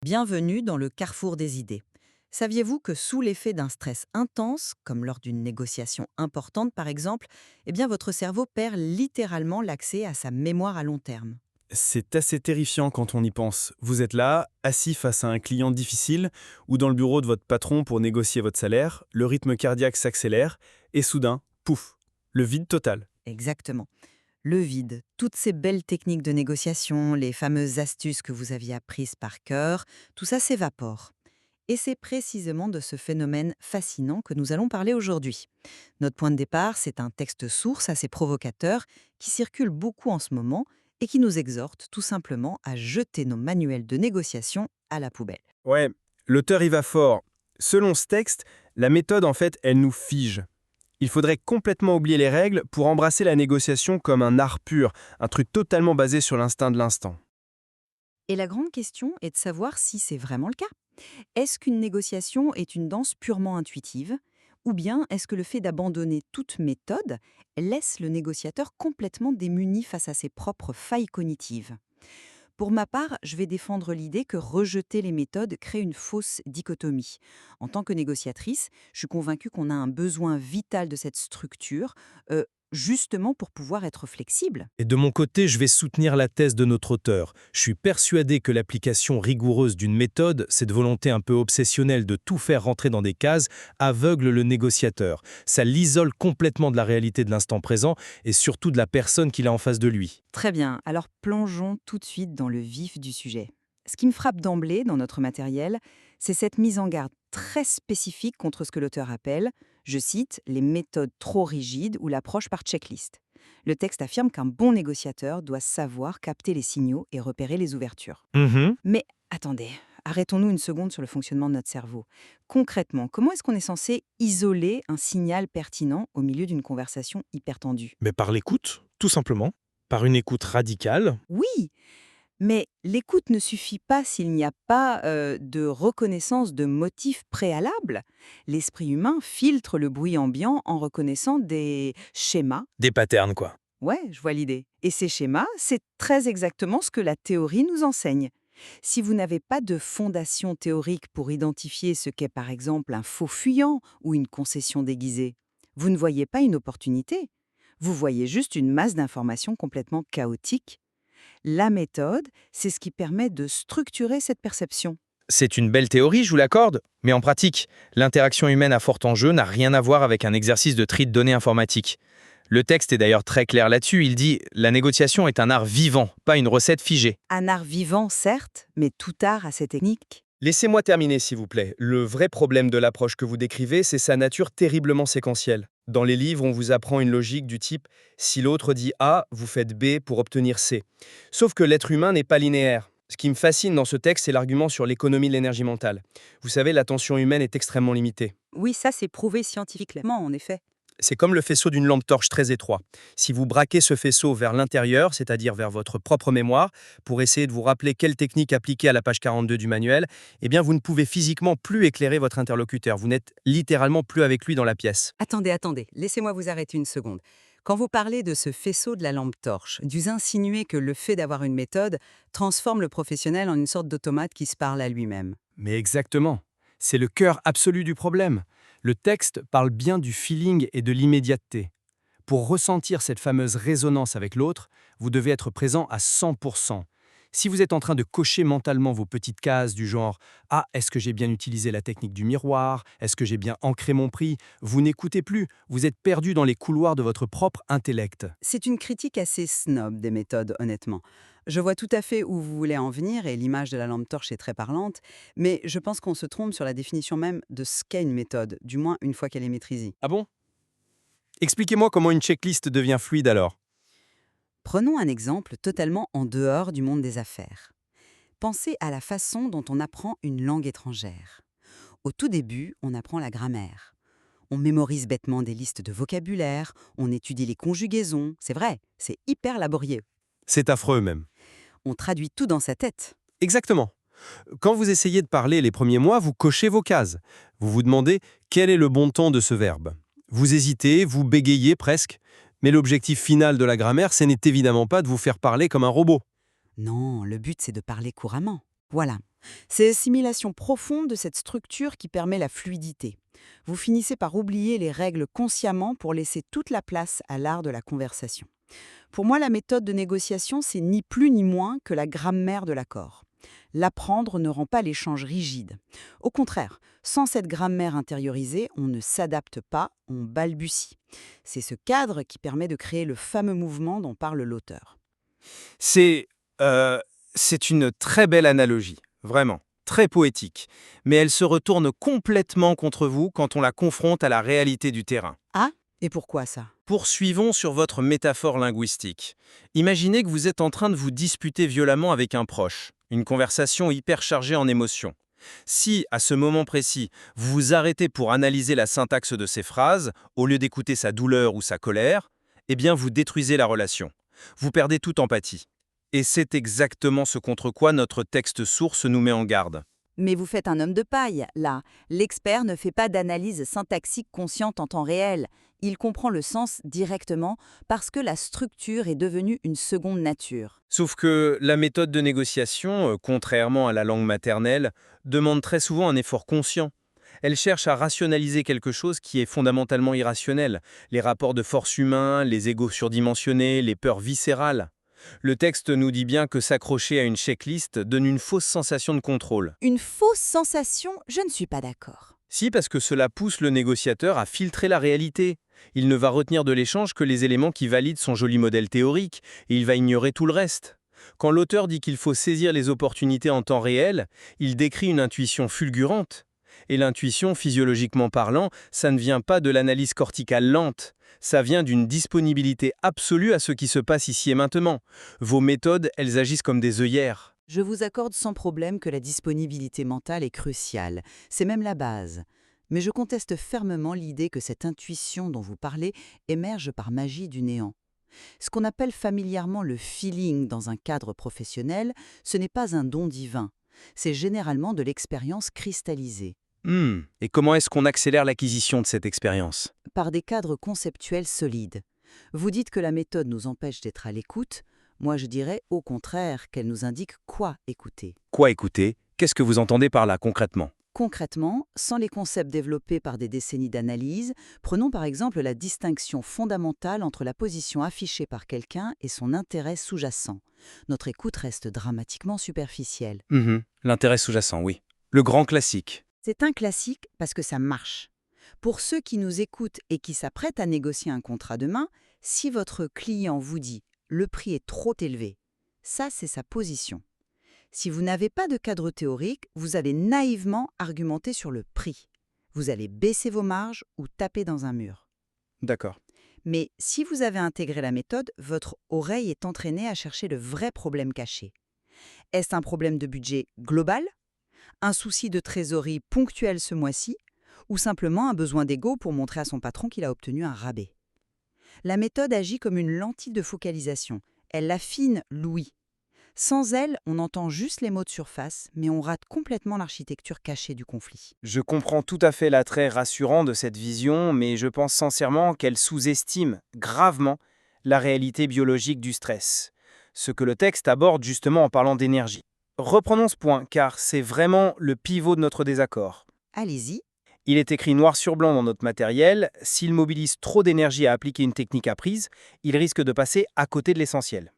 Bienvenue dans le carrefour des idées. Saviez-vous que sous l'effet d'un stress intense, comme lors d'une négociation importante par exemple, votre cerveau perd littéralement l'accès à sa mémoire à long terme. C'est assez terrifiant quand on y pense. Vous êtes là, assis face à un client difficile, ou dans le bureau de votre patron pour négocier votre salaire, le rythme cardiaque s'accélère, et soudain, pouf, le vide total. Exactement. Le vide, toutes ces belles techniques de négociation, les fameuses astuces que vous aviez apprises par cœur, tout ça s'évapore. Et c'est précisément de ce phénomène fascinant que nous allons parler aujourd'hui. Notre point de départ, c'est un texte source assez provocateur qui circule beaucoup en ce moment et qui nous exhorte tout simplement à jeter nos manuels de négociation à la poubelle. Ouais, l'auteur y va fort. Selon ce texte, la méthode, en fait, elle nous fige. Il faudrait complètement oublier les règles pour embrasser la négociation comme un art pur, un truc totalement basé sur l'instinct de l'instant. Et la grande question est de savoir si c'est vraiment le cas. Est-ce qu'une négociation est une danse purement intuitive? Ou bien est-ce que le fait d'abandonner toute méthode laisse le négociateur complètement démuni face à ses propres failles cognitives? Pour ma part, je vais défendre l'idée que rejeter les méthodes crée une fausse dichotomie. En tant que négociatrice, je suis convaincue qu'on a un besoin vital de cette structure, justement pour pouvoir être flexible. Et de mon côté, je vais soutenir la thèse de notre auteur. Je suis persuadé que l'application rigoureuse d'une méthode, cette volonté un peu obsessionnelle de tout faire rentrer dans des cases, aveugle le négociateur. Ça l'isole complètement de la réalité de l'instant présent et surtout de la personne qu'il a en face de lui. Très bien, alors plongeons tout de suite dans le vif du sujet. Ce qui me frappe d'emblée dans notre matériel, c'est cette mise en garde très spécifique contre ce que l'auteur appelle, je cite, les méthodes trop rigides ou l'approche par checklist. Le texte affirme qu'un bon négociateur doit savoir capter les signaux et repérer les ouvertures. Mhm. Mais attendez, arrêtons-nous une seconde sur le fonctionnement de notre cerveau. Concrètement, comment est-ce qu'on est censé isoler un signal pertinent au milieu d'une conversation hyper tendue? Mais par l'écoute, tout simplement. Par une écoute radicale. Oui, mais l'écoute ne suffit pas s'il n'y a pas de reconnaissance de motifs préalables. L'esprit humain filtre le bruit ambiant en reconnaissant des schémas. Des patterns, quoi. Ouais, je vois l'idée. Et ces schémas, c'est très exactement ce que la théorie nous enseigne. Si vous n'avez pas de fondation théorique pour identifier ce qu'est par exemple un faux fuyant ou une concession déguisée, vous ne voyez pas une opportunité. Vous voyez juste une masse d'informations complètement chaotique. La méthode, c'est ce qui permet de structurer cette perception. C'est une belle théorie, je vous l'accorde, mais en pratique, l'interaction humaine à fort enjeu n'a rien à voir avec un exercice de tri de données informatiques. Le texte est d'ailleurs très clair là-dessus, il dit « La négociation est un art vivant, pas une recette figée ». Un art vivant, certes, mais tout art a ses techniques. Laissez-moi terminer, s'il vous plaît. Le vrai problème de l'approche que vous décrivez, c'est sa nature terriblement séquentielle. Dans les livres, on vous apprend une logique du type si l'autre dit A, vous faites B pour obtenir C. Sauf que l'être humain n'est pas linéaire. Ce qui me fascine dans ce texte, c'est l'argument sur l'économie de l'énergie mentale. Vous savez, l'attention humaine est extrêmement limitée. Oui, ça c'est prouvé scientifiquement, en effet. C'est comme le faisceau d'une lampe torche très étroit. Si vous braquez ce faisceau vers l'intérieur, c'est-à-dire vers votre propre mémoire, pour essayer de vous rappeler quelle technique appliquer à la page 42 du manuel, eh bien vous ne pouvez physiquement plus éclairer votre interlocuteur. Vous n'êtes littéralement plus avec lui dans la pièce. Attendez, laissez-moi vous arrêter une seconde. Quand vous parlez de ce faisceau de la lampe torche, vous insinuez que le fait d'avoir une méthode transforme le professionnel en une sorte d'automate qui se parle à lui-même. Mais exactement. C'est le cœur absolu du problème. Le texte parle bien du feeling et de l'immédiateté. Pour ressentir cette fameuse résonance avec l'autre, vous devez être présent à 100%. Si vous êtes en train de cocher mentalement vos petites cases du genre « Ah, est-ce que j'ai bien utilisé la technique du miroir? Est-ce que j'ai bien ancré mon prix ?» Vous n'écoutez plus, vous êtes perdu dans les couloirs de votre propre intellect. C'est une critique assez snob des méthodes, honnêtement. Je vois tout à fait où vous voulez en venir et l'image de la lampe torche est très parlante, mais je pense qu'on se trompe sur la définition même de ce qu'est une méthode, du moins une fois qu'elle est maîtrisée. Ah bon? Expliquez-moi comment une checklist devient fluide alors. Prenons un exemple totalement en dehors du monde des affaires. Pensez à la façon dont on apprend une langue étrangère. Au tout début, on apprend la grammaire. On mémorise bêtement des listes de vocabulaire, on étudie les conjugaisons, c'est vrai, c'est hyper laborieux. C'est affreux même. On traduit tout dans sa tête. Exactement. Quand vous essayez de parler les premiers mois, vous cochez vos cases. Vous vous demandez quel est le bon ton de ce verbe. Vous hésitez, vous bégayez presque. Mais l'objectif final de la grammaire, ce n'est évidemment pas de vous faire parler comme un robot. Non, le but c'est de parler couramment. Voilà. C'est l'assimilation profonde de cette structure qui permet la fluidité. Vous finissez par oublier les règles consciemment pour laisser toute la place à l'art de la conversation. Pour moi, la méthode de négociation, c'est ni plus ni moins que la grammaire de l'accord. L'apprendre ne rend pas l'échange rigide. Au contraire, sans cette grammaire intériorisée, on ne s'adapte pas, on balbutie. C'est ce cadre qui permet de créer le fameux mouvement dont parle l'auteur. C'est c'est une très belle analogie, vraiment, très poétique. Mais elle se retourne complètement contre vous quand on la confronte à la réalité du terrain. Ah, et pourquoi ça? Poursuivons sur votre métaphore linguistique. Imaginez que vous êtes en train de vous disputer violemment avec un proche, une conversation hyper chargée en émotions. Si, à ce moment précis, vous vous arrêtez pour analyser la syntaxe de ses phrases, au lieu d'écouter sa douleur ou sa colère, eh bien vous détruisez la relation. Vous perdez toute empathie. Et c'est exactement ce contre quoi notre texte source nous met en garde. Mais vous faites un homme de paille, là. L'expert ne fait pas d'analyse syntaxique consciente en temps réel. Il comprend le sens directement parce que la structure est devenue une seconde nature. Sauf que la méthode de négociation, contrairement à la langue maternelle, demande très souvent un effort conscient. Elle cherche à rationaliser quelque chose qui est fondamentalement irrationnel. Les rapports de force humains, les égos surdimensionnés, les peurs viscérales. Le texte nous dit bien que s'accrocher à une checklist donne une fausse sensation de contrôle. Une fausse sensation, je ne suis pas d'accord. Si, parce que cela pousse le négociateur à filtrer la réalité. Il ne va retenir de l'échange que les éléments qui valident son joli modèle théorique, et il va ignorer tout le reste. Quand l'auteur dit qu'il faut saisir les opportunités en temps réel, il décrit une intuition fulgurante. Et l'intuition, physiologiquement parlant, ça ne vient pas de l'analyse corticale lente. Ça vient d'une disponibilité absolue à ce qui se passe ici et maintenant. Vos méthodes, elles agissent comme des œillères. Je vous accorde sans problème que la disponibilité mentale est cruciale. C'est même la base. Mais je conteste fermement l'idée que cette intuition dont vous parlez émerge par magie du néant. Ce qu'on appelle familièrement le feeling dans un cadre professionnel, ce n'est pas un don divin. C'est généralement de l'expérience cristallisée. Et comment est-ce qu'on accélère l'acquisition de cette expérience? Par des cadres conceptuels solides. Vous dites que la méthode nous empêche d'être à l'écoute. Moi, je dirais au contraire qu'elle nous indique quoi écouter. Quoi écouter? Qu'est-ce que vous entendez par là concrètement? Concrètement, sans les concepts développés par des décennies d'analyse, prenons par exemple la distinction fondamentale entre la position affichée par quelqu'un et son intérêt sous-jacent. Notre écoute reste dramatiquement superficielle. L'intérêt sous-jacent, oui. Le grand classique. C'est un classique parce que ça marche. Pour ceux qui nous écoutent et qui s'apprêtent à négocier un contrat demain, si votre client vous dit « le prix est trop élevé », ça c'est sa position. Si vous n'avez pas de cadre théorique, vous allez naïvement argumenter sur le prix. Vous allez baisser vos marges ou taper dans un mur. D'accord. Mais si vous avez intégré la méthode, votre oreille est entraînée à chercher le vrai problème caché. Est-ce un problème de budget global? Un souci de trésorerie ponctuel ce mois-ci? Ou simplement un besoin d'ego pour montrer à son patron qu'il a obtenu un rabais? La méthode agit comme une lentille de focalisation. Elle affine l'ouïe. Sans elle, on entend juste les mots de surface, mais on rate complètement l'architecture cachée du conflit. Je comprends tout à fait l'attrait rassurant de cette vision, mais je pense sincèrement qu'elle sous-estime gravement la réalité biologique du stress. Ce que le texte aborde justement en parlant d'énergie. Reprenons ce point, car c'est vraiment le pivot de notre désaccord. Allez-y. Il est écrit noir sur blanc dans notre matériel, s'il mobilise trop d'énergie à appliquer une technique apprise, il risque de passer à côté de l'essentiel.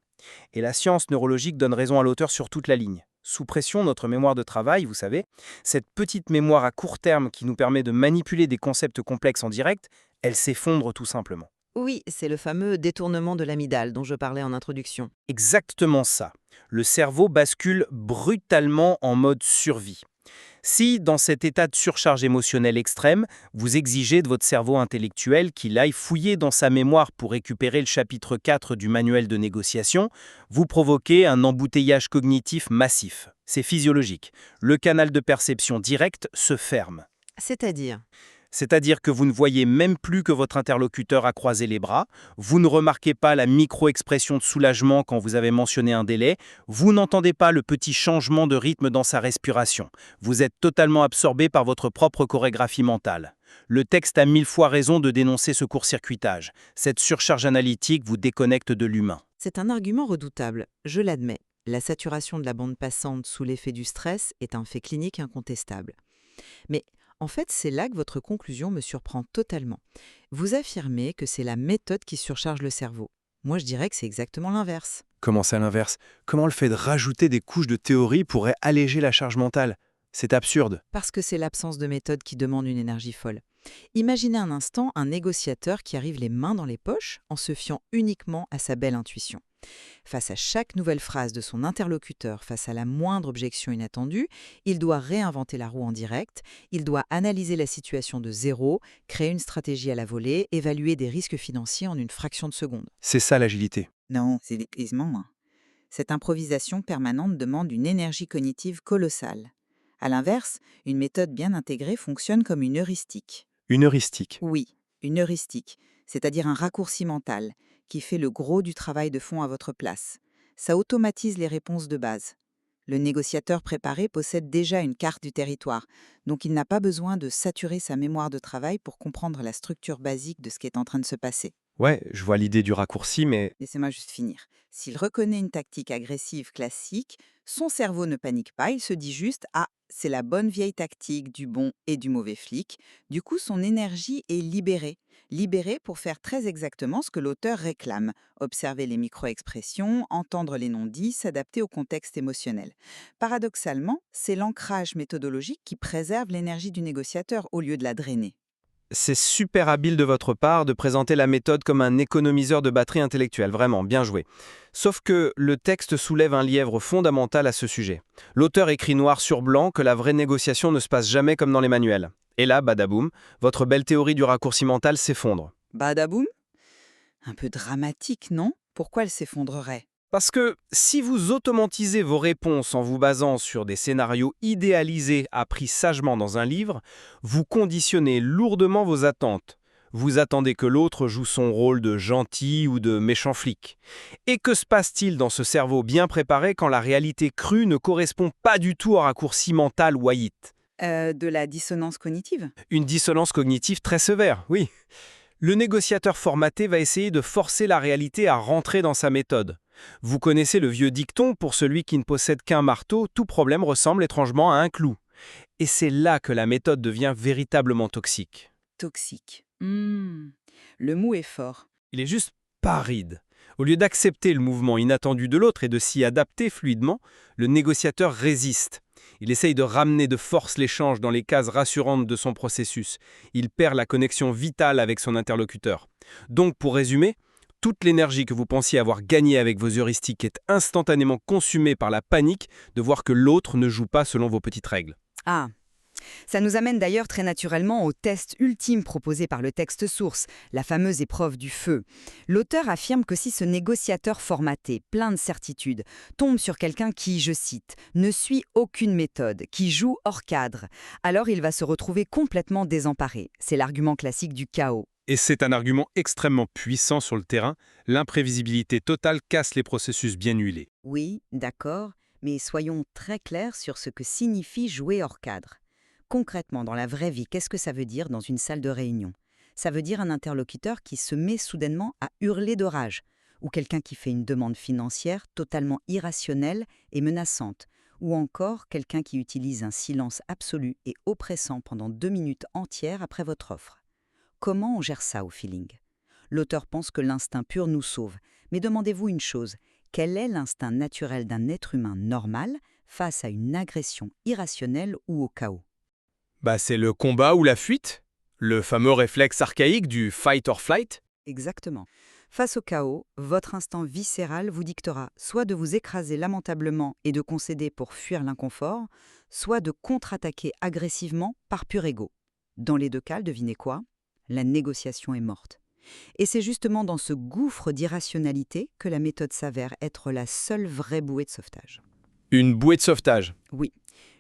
Et la science neurologique donne raison à l'auteur sur toute la ligne. Sous pression, notre mémoire de travail, vous savez, cette petite mémoire à court terme qui nous permet de manipuler des concepts complexes en direct, elle s'effondre tout simplement. Oui, c'est le fameux détournement de l'amygdale dont je parlais en introduction. Exactement ça. Le cerveau bascule brutalement en mode survie. Si, dans cet état de surcharge émotionnelle extrême, vous exigez de votre cerveau intellectuel qu'il aille fouiller dans sa mémoire pour récupérer le chapitre 4 du manuel de négociation, vous provoquez un embouteillage cognitif massif. C'est physiologique. Le canal de perception directe se ferme. C'est-à-dire que vous ne voyez même plus que votre interlocuteur a croisé les bras, vous ne remarquez pas la micro-expression de soulagement quand vous avez mentionné un délai, vous n'entendez pas le petit changement de rythme dans sa respiration. Vous êtes totalement absorbé par votre propre chorégraphie mentale. Le texte a 1000 fois raison de dénoncer ce court-circuitage. Cette surcharge analytique vous déconnecte de l'humain. C'est un argument redoutable, je l'admets. La saturation de la bande passante sous l'effet du stress est un fait clinique incontestable. Mais en fait, c'est là que votre conclusion me surprend totalement. Vous affirmez que c'est la méthode qui surcharge le cerveau. Moi, je dirais que c'est exactement l'inverse. Comment c'est à l'inverse? Comment le fait de rajouter des couches de théorie pourrait alléger la charge mentale? C'est absurde. Parce que c'est l'absence de méthode qui demande une énergie folle. Imaginez un instant un négociateur qui arrive les mains dans les poches en se fiant uniquement à sa belle intuition. Face à chaque nouvelle phrase de son interlocuteur, face à la moindre objection inattendue, il doit réinventer la roue en direct, il doit analyser la situation de zéro, créer une stratégie à la volée, évaluer des risques financiers en une fraction de seconde. C'est ça l'agilité. Non, c'est l'épuisement, hein. Cette improvisation permanente demande une énergie cognitive colossale. À l'inverse, une méthode bien intégrée fonctionne comme une heuristique. Une heuristique. Oui, une heuristique, c'est-à-dire un raccourci mental qui fait le gros du travail de fond à votre place. Ça automatise les réponses de base. Le négociateur préparé possède déjà une carte du territoire, donc il n'a pas besoin de saturer sa mémoire de travail pour comprendre la structure basique de ce qui est en train de se passer. Ouais, je vois l'idée du raccourci, mais Laissez-moi juste finir. S'il reconnaît une tactique agressive classique, son cerveau ne panique pas, il se dit juste « Ah, c'est la bonne vieille tactique du bon et du mauvais flic ». Du coup, son énergie est libérée. Libérée pour faire très exactement ce que l'auteur réclame. Observer les micro-expressions, entendre les non-dits, s'adapter au contexte émotionnel. Paradoxalement, c'est l'ancrage méthodologique qui préserve l'énergie du négociateur au lieu de la drainer. C'est super habile de votre part de présenter la méthode comme un économiseur de batterie intellectuelle, vraiment, bien joué. Sauf que le texte soulève un lièvre fondamental à ce sujet. L'auteur écrit noir sur blanc que la vraie négociation ne se passe jamais comme dans les manuels. Et là, badaboum, votre belle théorie du raccourci mental s'effondre. Badaboum? Un peu dramatique, non? Pourquoi elle s'effondrerait? Parce que si vous automatisez vos réponses en vous basant sur des scénarios idéalisés appris sagement dans un livre, vous conditionnez lourdement vos attentes. Vous attendez que l'autre joue son rôle de gentil ou de méchant flic. Et que se passe-t-il dans ce cerveau bien préparé quand la réalité crue ne correspond pas du tout au raccourci mental Wyatt? De la dissonance cognitive? Une dissonance cognitive très sévère, oui. Le négociateur formaté va essayer de forcer la réalité à rentrer dans sa méthode. Vous connaissez le vieux dicton, pour celui qui ne possède qu'un marteau, tout problème ressemble étrangement à un clou. Et c'est là que la méthode devient véritablement toxique. Toxique. Le mot est fort. Il est juste pas ride. Au lieu d'accepter le mouvement inattendu de l'autre et de s'y adapter fluidement, le négociateur résiste. Il essaye de ramener de force l'échange dans les cases rassurantes de son processus. Il perd la connexion vitale avec son interlocuteur. Donc, pour résumer, toute l'énergie que vous pensiez avoir gagnée avec vos heuristiques est instantanément consumée par la panique de voir que l'autre ne joue pas selon vos petites règles. Ah, ça nous amène d'ailleurs très naturellement au test ultime proposé par le texte source, la fameuse épreuve du feu. L'auteur affirme que si ce négociateur formaté, plein de certitudes, tombe sur quelqu'un qui, je cite, ne suit aucune méthode, qui joue hors cadre, alors il va se retrouver complètement désemparé. C'est l'argument classique du chaos. Et c'est un argument extrêmement puissant sur le terrain. L'imprévisibilité totale casse les processus bien huilés. Oui, d'accord, mais soyons très clairs sur ce que signifie jouer hors cadre. Concrètement, dans la vraie vie, qu'est-ce que ça veut dire dans une salle de réunion? Ça veut dire un interlocuteur qui se met soudainement à hurler de rage, ou quelqu'un qui fait une demande financière totalement irrationnelle et menaçante, ou encore quelqu'un qui utilise un silence absolu et oppressant pendant 2 minutes entières après votre offre. Comment on gère ça au feeling? L'auteur pense que l'instinct pur nous sauve, mais demandez-vous une chose, quel est l'instinct naturel d'un être humain normal face à une agression irrationnelle ou au chaos? C'est le combat ou la fuite? Le fameux réflexe archaïque du fight or flight? Exactement. Face au chaos, votre instinct viscéral vous dictera soit de vous écraser lamentablement et de concéder pour fuir l'inconfort, soit de contre-attaquer agressivement par pur ego. Dans les deux cas, devinez quoi? La négociation est morte. Et c'est justement dans ce gouffre d'irrationalité que la méthode s'avère être la seule vraie bouée de sauvetage. Une bouée de sauvetage. Oui,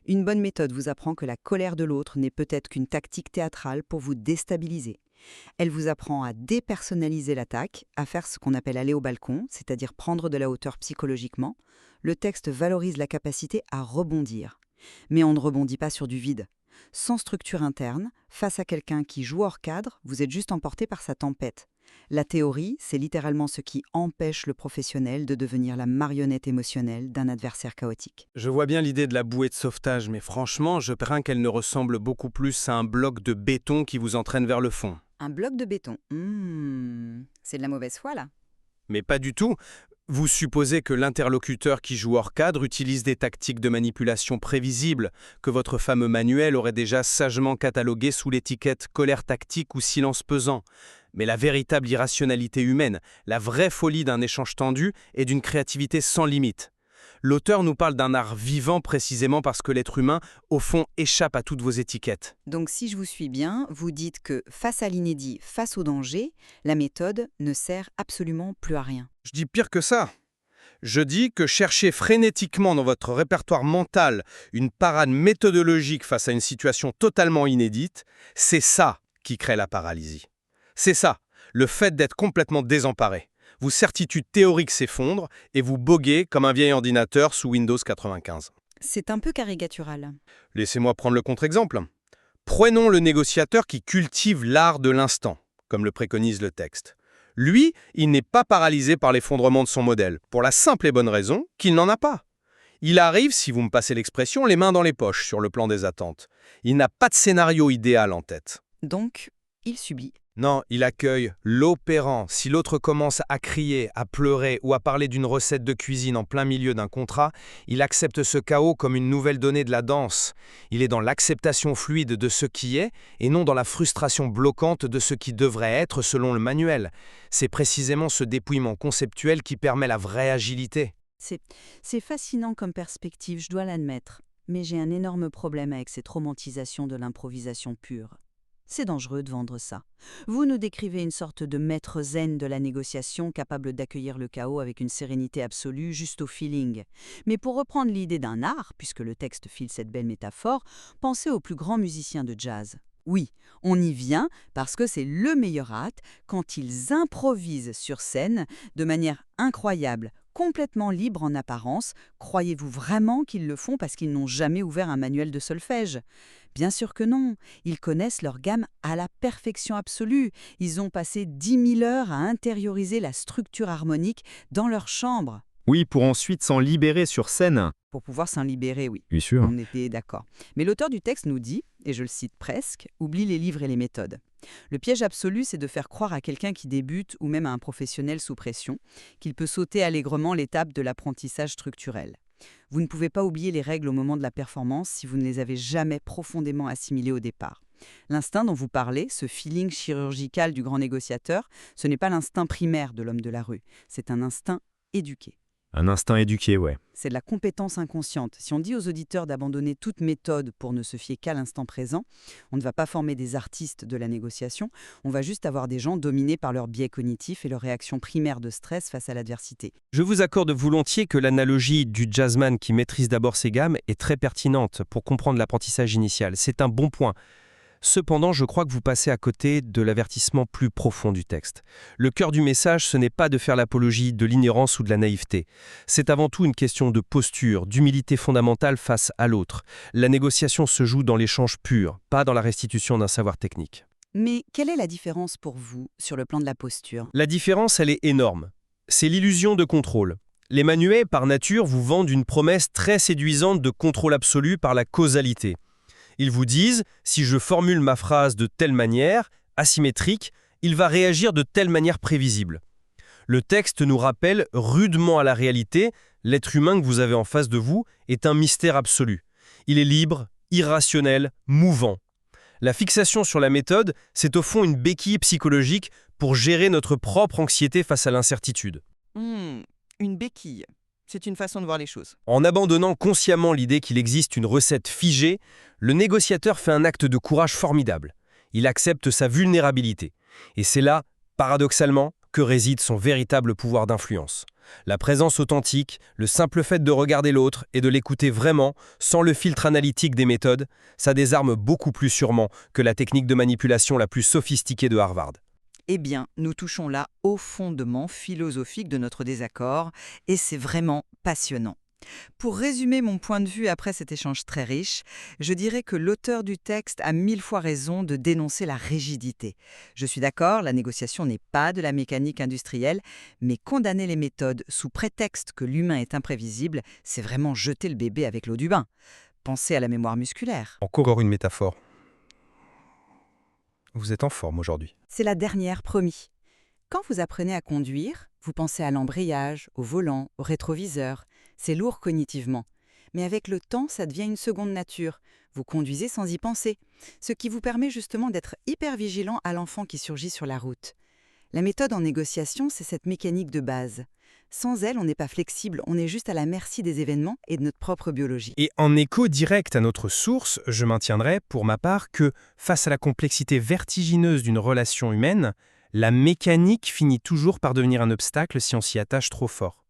une bonne méthode vous apprend que la colère de l'autre n'est peut-être qu'une tactique théâtrale pour vous déstabiliser. Elle vous apprend à dépersonnaliser l'attaque, à faire ce qu'on appelle aller au balcon, c'est-à-dire prendre de la hauteur psychologiquement. Le texte valorise la capacité à rebondir. Mais on ne rebondit pas sur du vide. sans structure interne, face à quelqu'un qui joue hors cadre, vous êtes juste emporté par sa tempête. La théorie, c'est littéralement ce qui empêche le professionnel de devenir la marionnette émotionnelle d'un adversaire chaotique. Je vois bien l'idée de la bouée de sauvetage, mais franchement, je crains qu'elle ne ressemble beaucoup plus à un bloc de béton qui vous entraîne vers le fond. Un bloc de béton. C'est de la mauvaise foi, là. Mais pas du tout. Vous supposez que l'interlocuteur qui joue hors cadre utilise des tactiques de manipulation prévisibles, que votre fameux manuel aurait déjà sagement catalogué sous l'étiquette colère tactique ou silence pesant. Mais la véritable irrationalité humaine, la vraie folie d'un échange tendu et d'une créativité sans limite. L'auteur nous parle d'un art vivant précisément parce que l'être humain, au fond, échappe à toutes vos étiquettes. Donc si je vous suis bien, vous dites que face à l'inédit, face au danger, la méthode ne sert absolument plus à rien. Je dis pire que ça. Je dis que chercher frénétiquement dans votre répertoire mental une parade méthodologique face à une situation totalement inédite, c'est ça qui crée la paralysie. C'est ça, le fait d'être complètement désemparé. Vos certitudes théoriques s'effondrent et vous boguez comme un vieil ordinateur sous Windows 95. C'est un peu caricatural. Laissez-moi prendre le contre-exemple. Prenons le négociateur qui cultive l'art de l'instant, comme le préconise le texte. Lui, il n'est pas paralysé par l'effondrement de son modèle, pour la simple et bonne raison qu'il n'en a pas. Il arrive, si vous me passez l'expression, les mains dans les poches sur le plan des attentes. Il n'a pas de scénario idéal en tête. Donc, il subit. Non, il accueille l'opérant. Si l'autre commence à crier, à pleurer ou à parler d'une recette de cuisine en plein milieu d'un contrat, il accepte ce chaos comme une nouvelle donnée de la danse. Il est dans l'acceptation fluide de ce qui est et non dans la frustration bloquante de ce qui devrait être selon le manuel. C'est précisément ce dépouillement conceptuel qui permet la vraie agilité. C'est fascinant comme perspective, je dois l'admettre. Mais j'ai un énorme problème avec cette romantisation de l'improvisation pure. C'est dangereux de vendre ça. Vous nous décrivez une sorte de maître zen de la négociation capable d'accueillir le chaos avec une sérénité absolue juste au feeling. Mais pour reprendre l'idée d'un art, puisque le texte file cette belle métaphore, pensez aux plus grands musiciens de jazz. Oui, on y vient parce que c'est le meilleur acte quand ils improvisent sur scène de manière incroyable, complètement libre en apparence. Croyez-vous vraiment qu'ils le font parce qu'ils n'ont jamais ouvert un manuel de solfège ? Bien sûr que non, ils connaissent leur gamme à la perfection absolue. Ils ont passé 10 000 heures à intérioriser la structure harmonique dans leur chambre. Oui, pour ensuite s'en libérer sur scène. Pour pouvoir s'en libérer, oui. Bien sûr. On était d'accord. Mais l'auteur du texte nous dit, et je le cite presque, « Oublie les livres et les méthodes ». Le piège absolu, c'est de faire croire à quelqu'un qui débute, ou même à un professionnel sous pression, qu'il peut sauter allègrement l'étape de l'apprentissage structurel. Vous ne pouvez pas oublier les règles au moment de la performance si vous ne les avez jamais profondément assimilées au départ. L'instinct dont vous parlez, ce feeling chirurgical du grand négociateur, ce n'est pas l'instinct primaire de l'homme de la rue, c'est un instinct éduqué. Un instinct éduqué, ouais. C'est de la compétence inconsciente. Si on dit aux auditeurs d'abandonner toute méthode pour ne se fier qu'à l'instant présent, on ne va pas former des artistes de la négociation, on va juste avoir des gens dominés par leurs biais cognitifs et leur réaction primaire de stress face à l'adversité. Je vous accorde volontiers que l'analogie du jazzman qui maîtrise d'abord ses gammes est très pertinente pour comprendre l'apprentissage initial. C'est un bon point. Cependant, je crois que vous passez à côté de l'avertissement plus profond du texte. Le cœur du message, ce n'est pas de faire l'apologie de l'ignorance ou de la naïveté. C'est avant tout une question de posture, d'humilité fondamentale face à l'autre. La négociation se joue dans l'échange pur, pas dans la restitution d'un savoir technique. Mais quelle est la différence pour vous sur le plan de la posture ? La différence, elle est énorme. C'est l'illusion de contrôle. Les manuels, par nature, vous vendent une promesse très séduisante de contrôle absolu par la causalité. Ils vous disent, si je formule ma phrase de telle manière, asymétrique, il va réagir de telle manière prévisible. Le texte nous rappelle rudement à la réalité, l'être humain que vous avez en face de vous est un mystère absolu. Il est libre, irrationnel, mouvant. La fixation sur la méthode, c'est au fond une béquille psychologique pour gérer notre propre anxiété face à l'incertitude. Une béquille. C'est une façon de voir les choses. En abandonnant consciemment l'idée qu'il existe une recette figée, le négociateur fait un acte de courage formidable. Il accepte sa vulnérabilité. Et c'est là, paradoxalement, que réside son véritable pouvoir d'influence. La présence authentique, le simple fait de regarder l'autre et de l'écouter vraiment, sans le filtre analytique des méthodes, ça désarme beaucoup plus sûrement que la technique de manipulation la plus sophistiquée de Harvard. Eh bien, nous touchons là au fondement philosophique de notre désaccord, et c'est vraiment passionnant. Pour résumer mon point de vue après cet échange très riche, je dirais que l'auteur du texte a 1000 fois raison de dénoncer la rigidité. Je suis d'accord, la négociation n'est pas de la mécanique industrielle, mais condamner les méthodes sous prétexte que l'humain est imprévisible, c'est vraiment jeter le bébé avec l'eau du bain. Pensez à la mémoire musculaire. Encore une métaphore. Vous êtes en forme aujourd'hui. C'est la dernière, promis. Quand vous apprenez à conduire, vous pensez à l'embrayage, au volant, au rétroviseur. C'est lourd cognitivement. Mais avec le temps, ça devient une seconde nature. Vous conduisez sans y penser. Ce qui vous permet justement d'être hyper vigilant à l'enfant qui surgit sur la route. La méthode en négociation, c'est cette mécanique de base. Sans elle, on n'est pas flexible, on est juste à la merci des événements et de notre propre biologie. Et en écho direct à notre source, je maintiendrai, pour ma part, que face à la complexité vertigineuse d'une relation humaine, la mécanique finit toujours par devenir un obstacle si on s'y attache trop fort.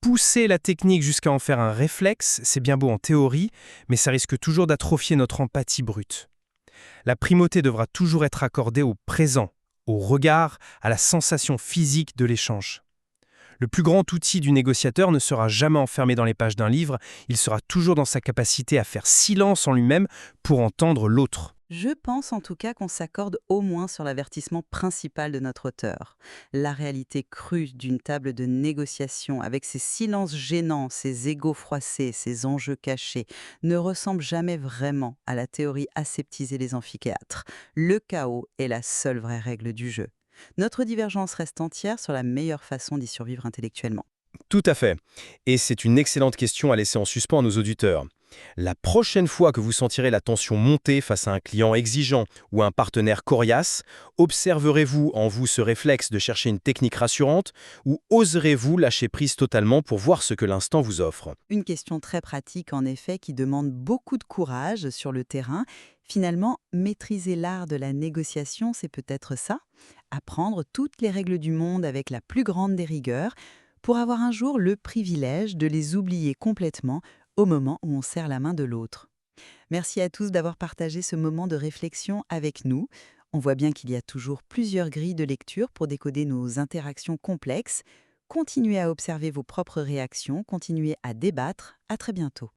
Pousser la technique jusqu'à en faire un réflexe, c'est bien beau en théorie, mais ça risque toujours d'atrophier notre empathie brute. La primauté devra toujours être accordée au présent, au regard, à la sensation physique de l'échange. Le plus grand outil du négociateur ne sera jamais enfermé dans les pages d'un livre, il sera toujours dans sa capacité à faire silence en lui-même pour entendre l'autre. Je pense en tout cas qu'on s'accorde au moins sur l'avertissement principal de notre auteur. La réalité crue d'une table de négociation avec ses silences gênants, ses égos froissés, ses enjeux cachés, ne ressemble jamais vraiment à la théorie aseptisée des amphithéâtres. Le chaos est la seule vraie règle du jeu. Notre divergence reste entière sur la meilleure façon d'y survivre intellectuellement. Tout à fait. Et c'est une excellente question à laisser en suspens à nos auditeurs. La prochaine fois que vous sentirez la tension monter face à un client exigeant ou un partenaire coriace, observerez-vous en vous ce réflexe de chercher une technique rassurante ou oserez-vous lâcher prise totalement pour voir ce que l'instant vous offre? Une question très pratique en effet qui demande beaucoup de courage sur le terrain. Finalement, maîtriser l'art de la négociation, c'est peut-être ça, apprendre toutes les règles du monde avec la plus grande des rigueurs pour avoir un jour le privilège de les oublier complètement au moment où on serre la main de l'autre. Merci à tous d'avoir partagé ce moment de réflexion avec nous. On voit bien qu'il y a toujours plusieurs grilles de lecture pour décoder nos interactions complexes. Continuez à observer vos propres réactions, continuez à débattre. À très bientôt.